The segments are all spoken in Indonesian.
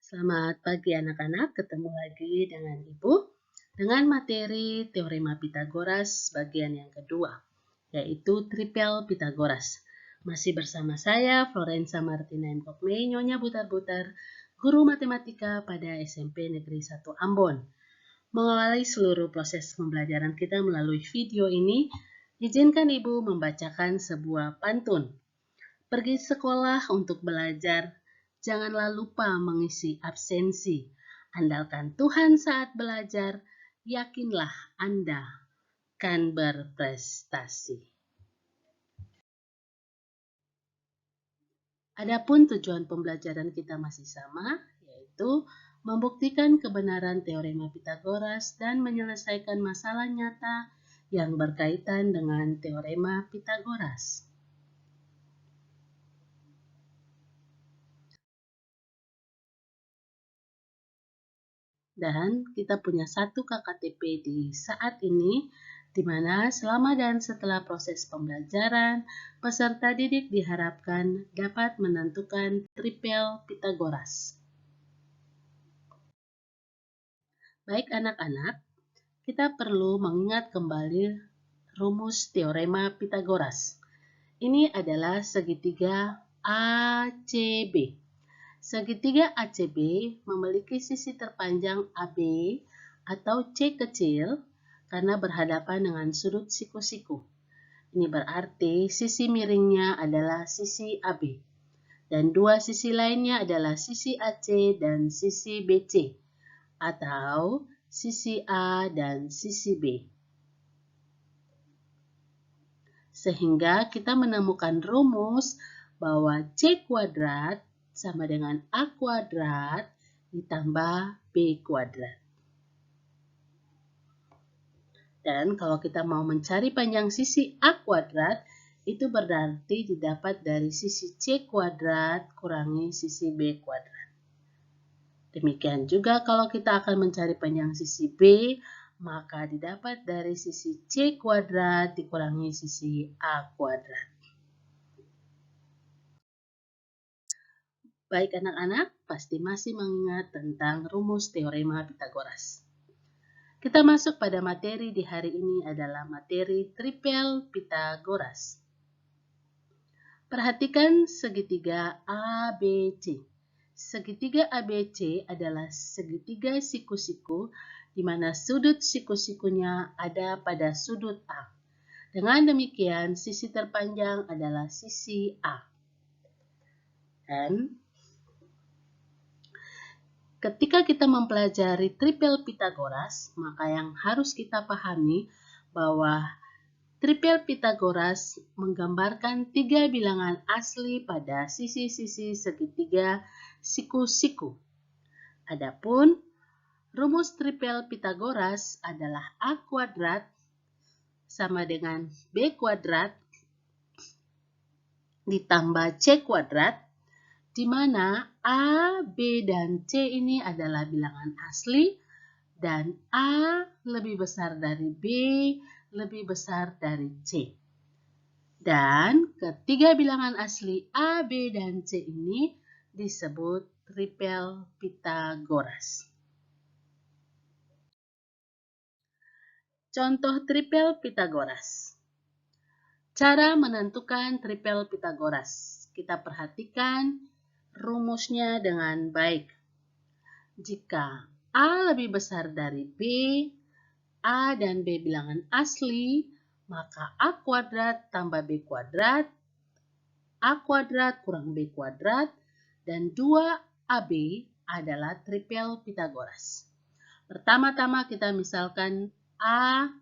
Selamat pagi anak-anak, ketemu lagi dengan Ibu dengan materi Teorema Pitagoras bagian yang kedua, yaitu Tripel Pitagoras. Masih bersama saya, Florenza Martina M. Kokme, Nyonya Butar-Butar, guru matematika pada SMP Negeri 1 Ambon. Mengawali seluruh proses pembelajaran kita melalui video ini, izinkan Ibu membacakan sebuah pantun. Pergi sekolah untuk belajar, janganlah lupa mengisi absensi. Andalkan Tuhan saat belajar, yakinlah Anda akan berprestasi. Adapun tujuan pembelajaran kita masih sama, yaitu membuktikan kebenaran teorema Pitagoras dan menyelesaikan masalah nyata yang berkaitan dengan teorema Pitagoras. Dan kita punya satu KKTP di saat ini, di mana selama dan setelah proses pembelajaran, peserta didik diharapkan dapat menentukan tripel Pitagoras. Baik anak-anak, kita perlu mengingat kembali rumus teorema Pitagoras. Ini adalah segitiga ACB. Segitiga ACB memiliki sisi terpanjang AB atau C kecil karena berhadapan dengan sudut siku-siku. Ini berarti sisi miringnya adalah sisi AB. Dan dua sisi lainnya adalah sisi AC dan sisi BC atau sisi A dan sisi B. Sehingga kita menemukan rumus bahwa C kuadrat sama dengan A kuadrat ditambah B kuadrat. Dan kalau kita mau mencari panjang sisi A kuadrat, itu berarti didapat dari sisi C kuadrat kurangi sisi B kuadrat. Demikian juga kalau kita akan mencari panjang sisi B, maka didapat dari sisi C kuadrat dikurangi sisi A kuadrat. Baik anak-anak, pasti masih mengingat tentang rumus teorema Pitagoras. Kita masuk pada materi di hari ini adalah materi tripel Pitagoras. Perhatikan segitiga ABC. Segitiga ABC adalah segitiga siku-siku di mana sudut siku-sikunya ada pada sudut A. Dengan demikian, sisi terpanjang adalah sisi A. Dan ketika kita mempelajari tripel Pitagoras, maka yang harus kita pahami bahwa tripel Pitagoras menggambarkan tiga bilangan asli pada sisi-sisi segitiga siku-siku. Adapun rumus tripel Pitagoras adalah A kuadrat sama dengan B kuadrat ditambah C kuadrat, di mana A, B, dan C ini adalah bilangan asli dan A lebih besar dari B, lebih besar dari C. Dan ketiga bilangan asli A, B, dan C ini disebut tripel Pitagoras. Contoh tripel Pitagoras. Cara menentukan tripel Pitagoras. Kita perhatikan rumusnya dengan baik. Jika A lebih besar dari B, A dan B bilangan asli, maka A kuadrat tambah B kuadrat, A kuadrat kurang B kuadrat, dan 2AB adalah tripel Pitagoras. Pertama-tama kita misalkan A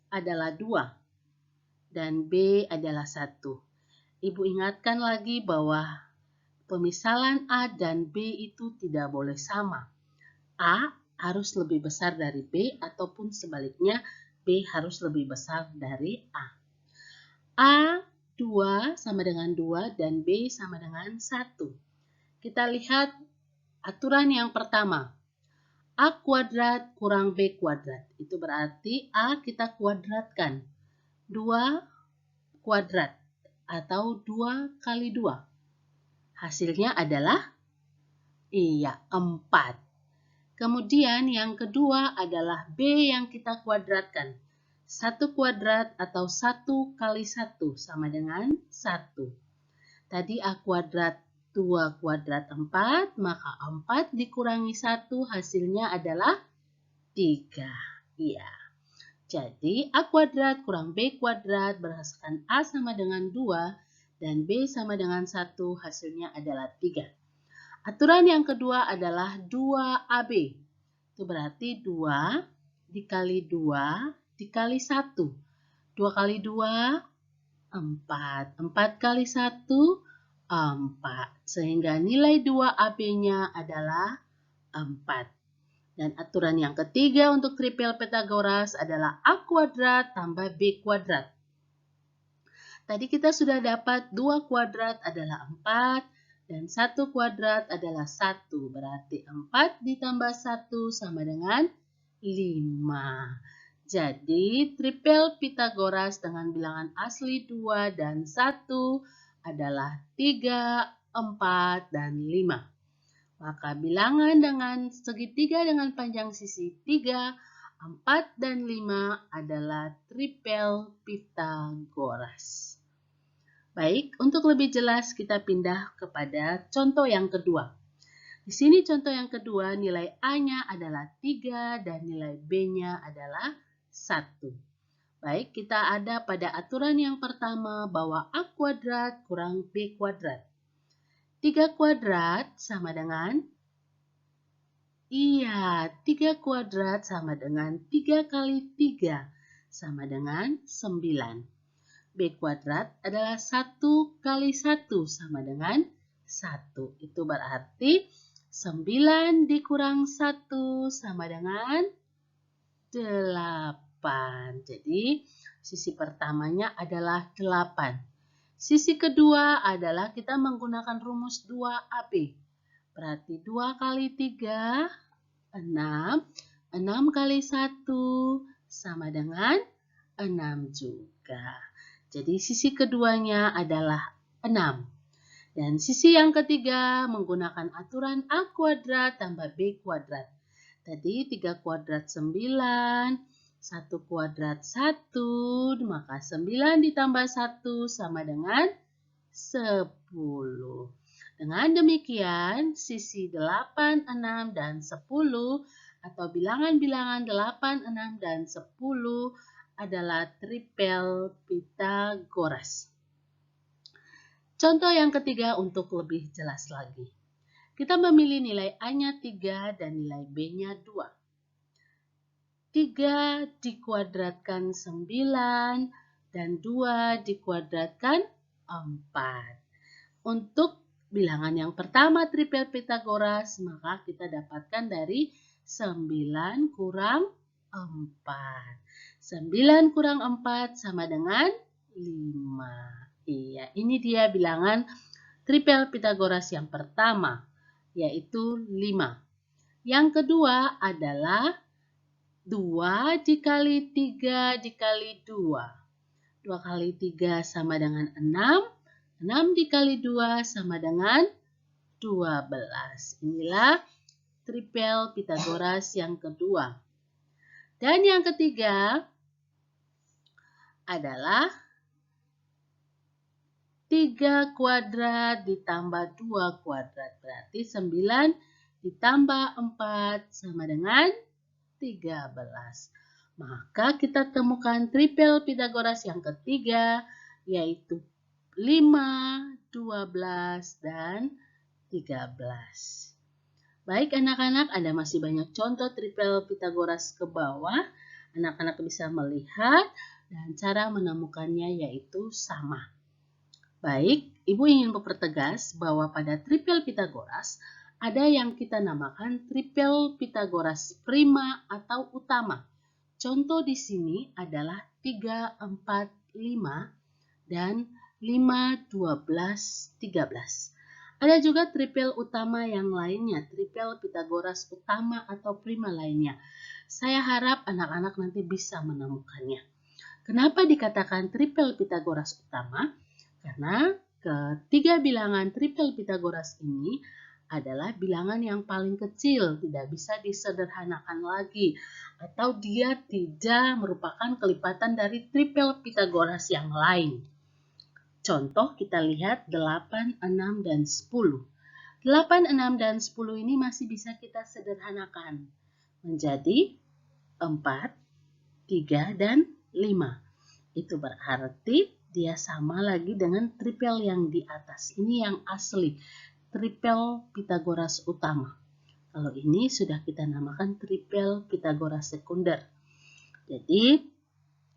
adalah 2 dan B adalah 1. Ibu ingatkan lagi bahwa pemisalan A dan B itu tidak boleh sama. A harus lebih besar dari B ataupun sebaliknya B harus lebih besar dari A. A 2 sama dengan 2 dan B sama dengan 1. Kita lihat aturan yang pertama. A kuadrat kurang B kuadrat. Itu berarti A kita kuadratkan. 2 kuadrat atau 2 kali 2. Hasilnya adalah Iya, 4. Kemudian yang kedua adalah B yang kita kuadratkan. 1 kuadrat atau 1 kali 1 sama dengan 1. Tadi A kuadrat 2 kuadrat 4, maka 4 dikurangi 1 hasilnya adalah 3. Iya. Jadi A kuadrat kurang B kuadrat berdasarkan A sama dengan 2 dan B sama dengan 1 hasilnya adalah 3. Aturan yang kedua adalah 2AB. Itu berarti 2 dikali 2 dikali 1. 2 kali 2, 4. 4 kali 1, 4. Sehingga nilai 2AB-nya adalah 4. Dan aturan yang ketiga untuk tripel Pythagoras adalah A kuadrat tambah B kuadrat. Tadi kita sudah dapat 2 kuadrat adalah 4. Dan 1 kuadrat adalah 1, berarti 4 ditambah 1 sama dengan 5. Jadi, tripel Pythagoras dengan bilangan asli 2 dan 1 adalah 3, 4, dan 5. Maka bilangan dengan segitiga dengan panjang sisi 3, 4, dan 5 adalah tripel Pythagoras. Baik, untuk lebih jelas kita pindah kepada contoh yang kedua. Di sini contoh yang kedua nilai A-nya adalah 3 dan nilai B-nya adalah 1. Baik, kita ada pada aturan yang pertama bahwa A kuadrat kurang B kuadrat. 3 kuadrat sama dengan? Iya, 3 kuadrat sama dengan 3 kali 3 sama dengan 9. B kuadrat adalah 1 kali 1 sama dengan 1. Itu berarti 9 dikurang 1 sama dengan 8. Jadi sisi pertamanya adalah 8. Sisi kedua adalah kita menggunakan rumus 2AB. Berarti 2 kali 3, 6. 6 kali 1 sama dengan 6 juga. Jadi sisi keduanya adalah 6. Dan sisi yang ketiga menggunakan aturan A kuadrat tambah B kuadrat. Tadi 3 kuadrat 9, 1 kuadrat 1, maka 9 ditambah 1 sama dengan 10. Dengan demikian, sisi 8, 6, dan 10 atau bilangan-bilangan 8, 6, dan 10 adalah tripel Pythagoras. Contoh yang ketiga untuk lebih jelas lagi. Kita memilih nilai A-nya 3 dan nilai B-nya 2. 3 dikuadratkan 9 dan 2 dikuadratkan 4. Untuk bilangan yang pertama tripel Pythagoras, maka kita dapatkan dari 9 kurang 4. 9 kurang 4 sama dengan 5. Iya, ini dia bilangan tripel Pythagoras yang pertama, yaitu 5. Yang kedua adalah 2 dikali 3 dikali 2. 2 kali 3 sama dengan 6. 6 dikali 2 sama dengan 12. Inilah tripel Pythagoras yang kedua. Dan yang ketiga adalah 3 kuadrat ditambah 2 kuadrat. Berarti 9 ditambah 4 sama dengan 13. Maka kita temukan tripel Pythagoras yang ketiga, yaitu 5, 12, dan 13. Baik anak-anak, ada masih banyak contoh tripel Pythagoras ke bawah. Anak-anak bisa melihat dan cara menemukannya yaitu sama. Baik, Ibu ingin mempertegas bahwa pada tripel Pythagoras ada yang kita namakan tripel Pythagoras prima atau utama. Contoh di sini adalah 3, 4, 5 dan 5, 12, 13. Ada juga tripel utama yang lainnya, tripel Pythagoras utama atau prima lainnya. Saya harap anak-anak nanti bisa menemukannya. Kenapa dikatakan tripel Pythagoras utama? Karena ketiga bilangan tripel Pythagoras ini adalah bilangan yang paling kecil, tidak bisa disederhanakan lagi, atau dia tidak merupakan kelipatan dari tripel Pitagoras yang lain. Contoh kita lihat 8, 6, dan 10. 8, 6, dan 10 ini masih bisa kita sederhanakan menjadi 4, 3, dan 5. Itu berarti dia sama lagi dengan tripel yang di atas. Ini yang asli, tripel Pitagoras utama. Kalau ini sudah kita namakan tripel Pitagoras sekunder. Jadi,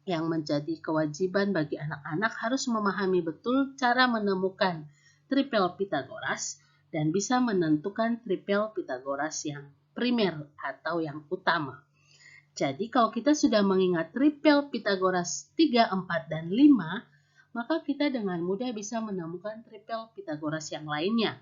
yang menjadi kewajiban bagi anak-anak harus memahami betul cara menemukan tripel Pitagoras dan bisa menentukan tripel Pitagoras yang primer atau yang utama. Jadi kalau kita sudah mengingat tripel Pitagoras 3, 4, dan 5, maka kita dengan mudah bisa menemukan tripel Pitagoras yang lainnya.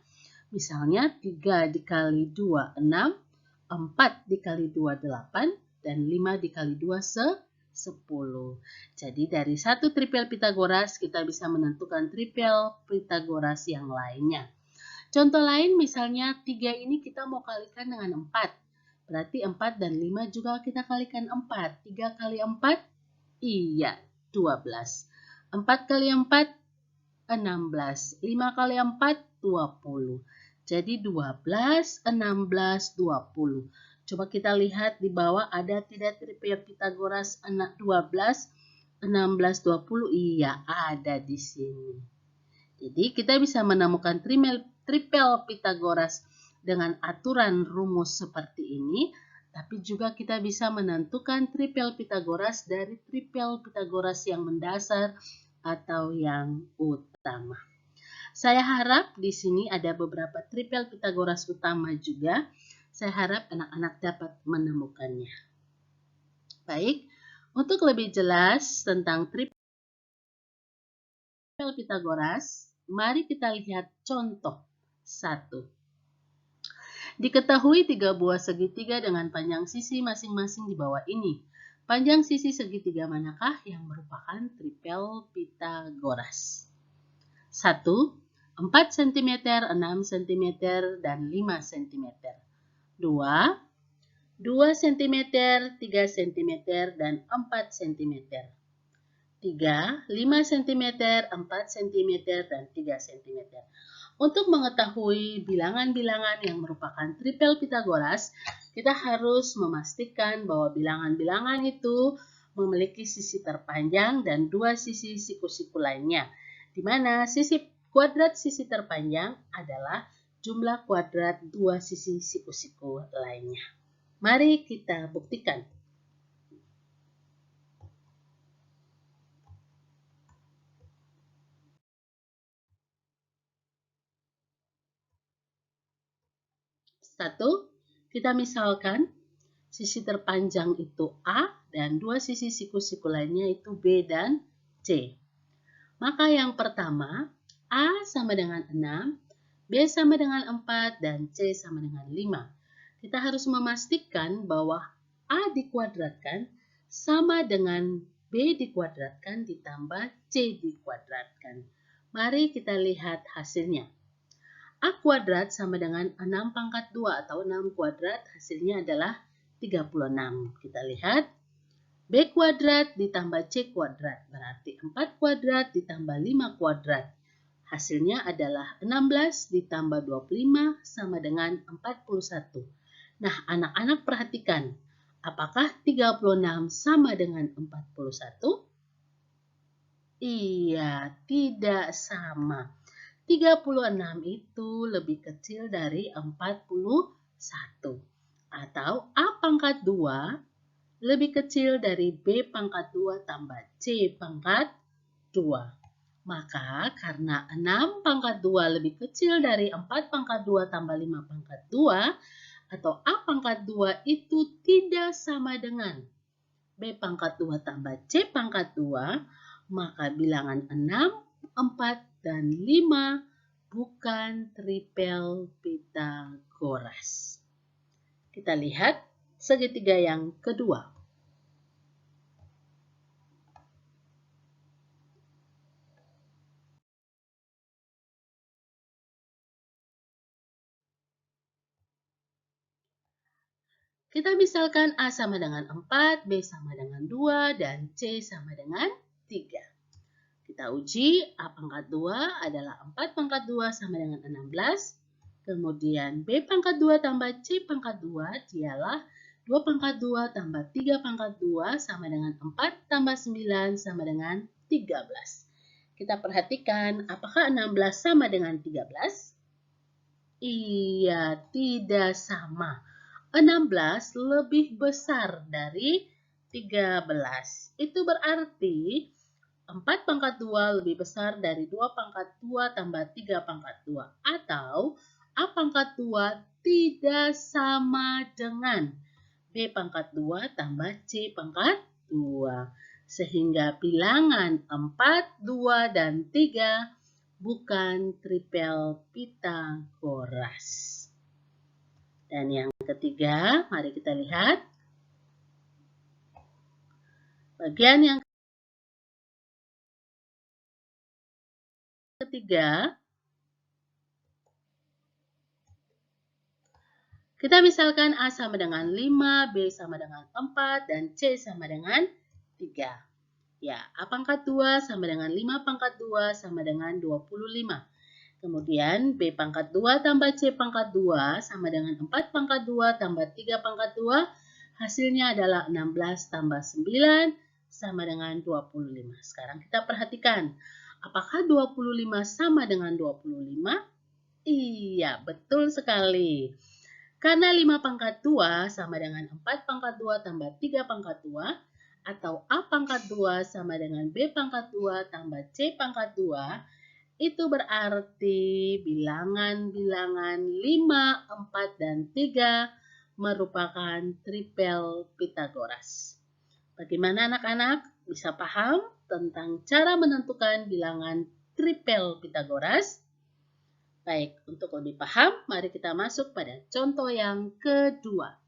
Misalnya 3 dikali 2, 6, 4 dikali 2, 8, dan 5 dikali 2, 10. Jadi dari satu tripel Pitagoras kita bisa menentukan tripel Pitagoras yang lainnya. Contoh lain misalnya 3 ini kita mau kalikan dengan 4. Berarti 4 dan 5 juga kita kalikan 4. 3 kali 4, iya 12. 4 kali 4, 16. 5 kali 4, 20. Jadi 12, 16, 20. Coba kita lihat di bawah ada tidak tripel Pitagoras 12, 16, 20? Iya, ada di sini. Jadi kita bisa menemukan tripel Pitagoras dengan aturan rumus seperti ini, tapi juga kita bisa menentukan tripel Pitagoras dari tripel Pitagoras yang mendasar atau yang utama. Saya harap di sini ada beberapa tripel Pitagoras utama juga. Saya harap anak-anak dapat menemukannya. Baik, untuk lebih jelas tentang tripel Pitagoras, mari kita lihat contoh 1. Diketahui 3 buah segitiga dengan panjang sisi masing-masing di bawah ini. Panjang sisi segitiga manakah yang merupakan tripel Pitagoras? 1. 4 cm, 6 cm, dan 5 cm. 2. 2 cm, 3 cm, dan 4 cm. 3, 5 cm, 4 cm, dan 3 cm. Untuk mengetahui bilangan-bilangan yang merupakan tripel Pitagoras, kita harus memastikan bahwa bilangan-bilangan itu memiliki sisi terpanjang dan 2 sisi siku-siku lainnya, di mana kuadrat sisi terpanjang adalah jumlah kuadrat 2 sisi siku-siku lainnya. Mari kita buktikan. Satu, kita misalkan sisi terpanjang itu A dan 2 sisi siku-siku lainnya itu B dan C. Maka yang pertama, A sama dengan 6, B sama dengan 4, dan C sama dengan 5. Kita harus memastikan bahwa A dikuadratkan sama dengan B dikuadratkan ditambah C dikuadratkan. Mari kita lihat hasilnya. A kuadrat sama dengan 6 pangkat 2 atau 6 kuadrat, hasilnya adalah 36. Kita lihat, B kuadrat ditambah C kuadrat, berarti 4 kuadrat ditambah 5 kuadrat. Hasilnya adalah 16 ditambah 25 sama dengan 41. Nah, anak-anak perhatikan, apakah 36 sama dengan 41? Iya, tidak sama. 36 itu lebih kecil dari 41. Atau A pangkat 2 lebih kecil dari B pangkat 2 tambah C pangkat 2. Maka karena 6 pangkat 2 lebih kecil dari 4 pangkat 2 tambah 5 pangkat 2, atau A pangkat 2 itu tidak sama dengan B pangkat 2 tambah C pangkat 2, maka bilangan 6, 4, dan 5 bukan tripel Pitagoras. Kita lihat segitiga yang kedua. Kita misalkan A sama dengan 4, B sama dengan 2, dan C sama dengan 3. Kita uji A pangkat 2 adalah 4 pangkat 2 sama dengan 16. Kemudian B pangkat 2 tambah C pangkat 2 ialah 2 pangkat 2 tambah 3 pangkat 2 sama dengan 4 tambah 9 sama dengan 13. Kita perhatikan apakah 16 sama dengan 13? Iya, tidak sama. 16 lebih besar dari 13. Itu berarti 4 pangkat 2 lebih besar dari 2 pangkat 2 tambah 3 pangkat 2. Atau A pangkat 2 tidak sama dengan B pangkat 2 tambah C pangkat 2. Sehingga bilangan 4, 2, dan 3 bukan tripel Pitagoras. Dan yang ketiga, mari kita lihat. Bagian yang ketiga, kita misalkan A sama dengan 5, B sama dengan 4, dan C sama dengan 3. Ya, A pangkat 2 sama dengan 5 pangkat 2 sama dengan 25. Kemudian B pangkat 2 tambah C pangkat 2 sama dengan 4 pangkat 2 tambah 3 pangkat 2. Hasilnya adalah 16 tambah 9 sama dengan 25. Sekarang kita perhatikan, apakah 25 sama dengan 25? Iya, betul sekali. Karena 5 pangkat 2 sama dengan 4 pangkat 2 tambah 3 pangkat 2, atau A pangkat 2 sama dengan B pangkat 2 tambah C pangkat 2, itu berarti bilangan-bilangan 5, 4, dan 3 merupakan tripel Pitagoras. Bagaimana anak-anak? Bisa paham tentang cara menentukan bilangan tripel Pitagoras? Baik, untuk lebih paham, mari kita masuk pada contoh yang kedua.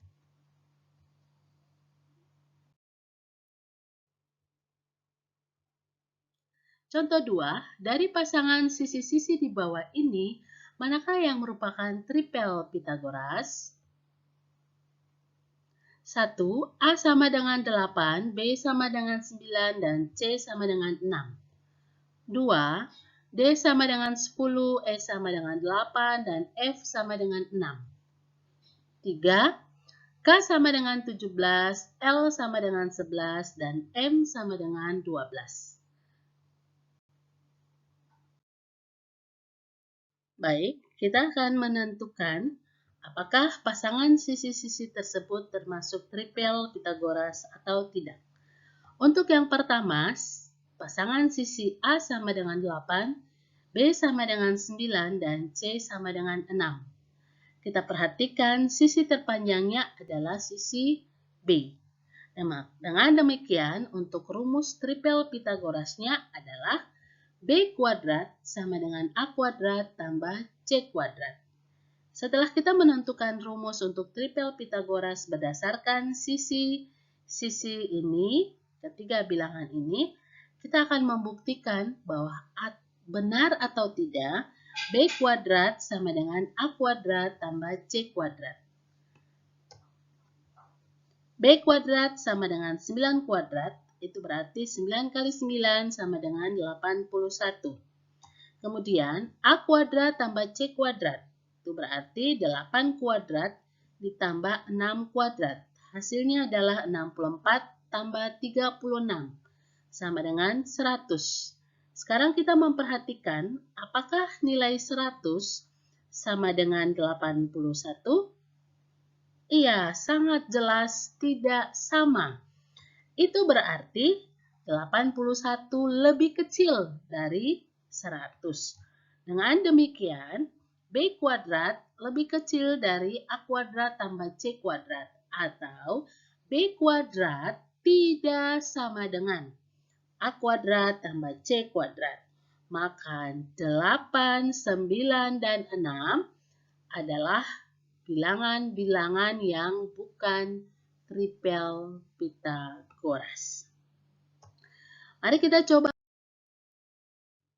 Contoh 2, dari pasangan sisi-sisi di bawah ini, manakah yang merupakan tripel Pitagoras? 1. A sama dengan 8, B sama dengan 9, dan C sama dengan 6. 2. D sama dengan 10, E sama dengan 8, dan F sama dengan 6. 3. K sama dengan 17, L sama dengan 11, dan M sama dengan 12. Baik, kita akan menentukan apakah pasangan sisi-sisi tersebut termasuk tripel Pitagoras atau tidak. Untuk yang pertama, pasangan sisi A sama dengan 8, B sama dengan 9, dan C sama dengan 6. Kita perhatikan sisi terpanjangnya adalah sisi B. Dengan demikian, untuk rumus tripel Pitagorasnya adalah B kuadrat sama dengan A kuadrat tambah C kuadrat. Setelah kita menentukan rumus untuk tripel Pitagoras berdasarkan sisi ini, ketiga bilangan ini, kita akan membuktikan bahwa benar atau tidak B kuadrat sama dengan A kuadrat tambah C kuadrat. B kuadrat sama dengan 9 kuadrat, itu berarti 9 kali 9 sama dengan 81. Kemudian A kuadrat tambah C kuadrat, itu berarti 8 kuadrat ditambah 6 kuadrat. Hasilnya adalah 64 tambah 36, sama dengan 100. Sekarang kita memperhatikan apakah nilai 100 sama dengan 81? Iya, sangat jelas tidak sama. Itu berarti 81 lebih kecil dari 100. Dengan demikian, B kuadrat lebih kecil dari A kuadrat tambah C kuadrat. Atau B kuadrat tidak sama dengan A kuadrat tambah C kuadrat. Maka 8, 9, dan 6 adalah bilangan-bilangan yang bukan tripel Pitagoras. Mari kita coba.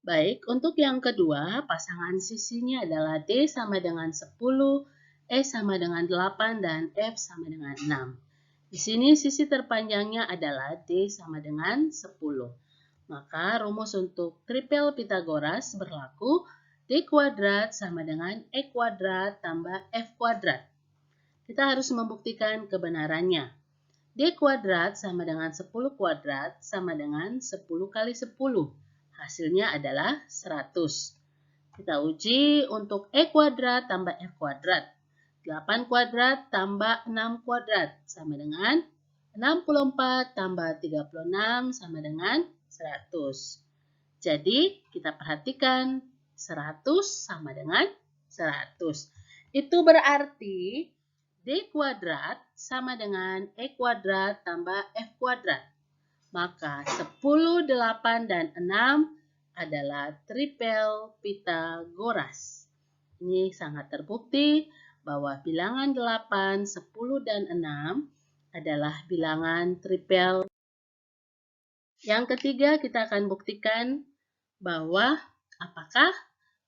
Baik, untuk yang kedua, pasangan sisinya adalah D sama dengan 10, E sama dengan 8 dan F sama dengan 6. Di sini sisi terpanjangnya adalah D sama dengan 10. Maka rumus untuk tripel Pitagoras berlaku D kuadrat sama dengan E kuadrat tambah F kuadrat. Kita harus membuktikan kebenarannya. D kuadrat sama dengan 10 kuadrat sama dengan 10 kali 10. Hasilnya adalah 100. Kita uji untuk E kuadrat tambah F kuadrat. 8 kuadrat tambah 6 kuadrat sama dengan 64 tambah 36 sama dengan 100. Jadi kita perhatikan 100 sama dengan 100. Itu berarti D kuadrat sama dengan E kuadrat tambah F kuadrat. Maka 10, 8, dan 6 adalah tripel Pitagoras. Ini sangat terbukti bahwa bilangan 8, 10, dan 6 adalah bilangan tripel. Yang ketiga, kita akan buktikan bahwa apakah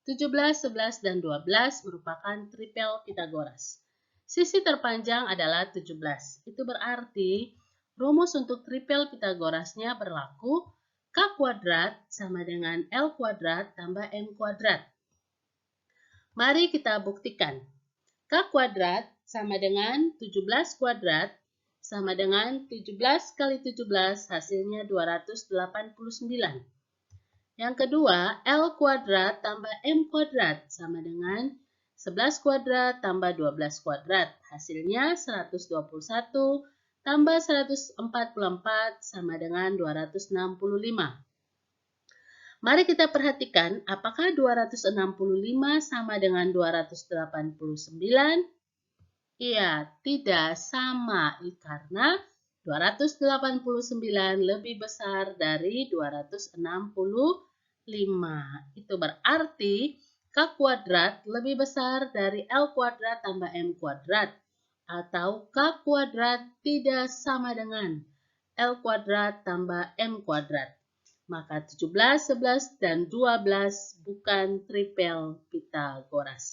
17, 11, dan 12 merupakan tripel Pitagoras. Sisi terpanjang adalah 17. Itu berarti rumus untuk tripel Pitagorasnya berlaku K kuadrat sama dengan L kuadrat tambah M kuadrat. Mari kita buktikan. K kuadrat sama dengan 17 kuadrat sama dengan 17 kali 17 hasilnya 289. Yang kedua, L kuadrat tambah M kuadrat sama dengan 11 kuadrat tambah 12 kuadrat. Hasilnya 121 tambah 144 sama dengan 265. Mari kita perhatikan apakah 265 sama dengan 289? Iya, tidak sama karena 289 lebih besar dari 265. Itu berarti K kuadrat lebih besar dari L kuadrat tambah M kuadrat. Atau K kuadrat tidak sama dengan L kuadrat tambah M kuadrat. Maka 17, 11, dan 12 bukan tripel Pitagoras.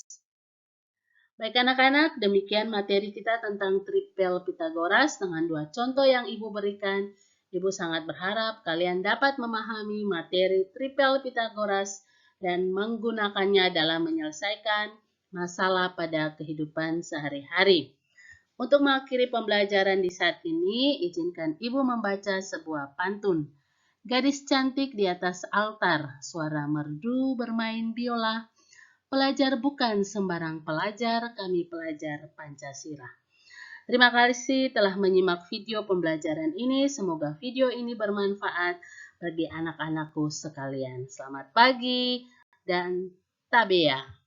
Baik anak-anak, demikian materi kita tentang tripel Pitagoras dengan 2 contoh yang Ibu berikan. Ibu sangat berharap kalian dapat memahami materi tripel Pitagoras dan menggunakannya dalam menyelesaikan masalah pada kehidupan sehari-hari. Untuk mengakhiri pembelajaran di saat ini, izinkan Ibu membaca sebuah pantun. Gadis cantik di atas altar, suara merdu bermain biola. Pelajar bukan sembarang pelajar, kami pelajar Pancasila. Terima kasih telah menyimak video pembelajaran ini. Semoga video ini bermanfaat bagi anak-anakku sekalian. Selamat pagi dan tabea.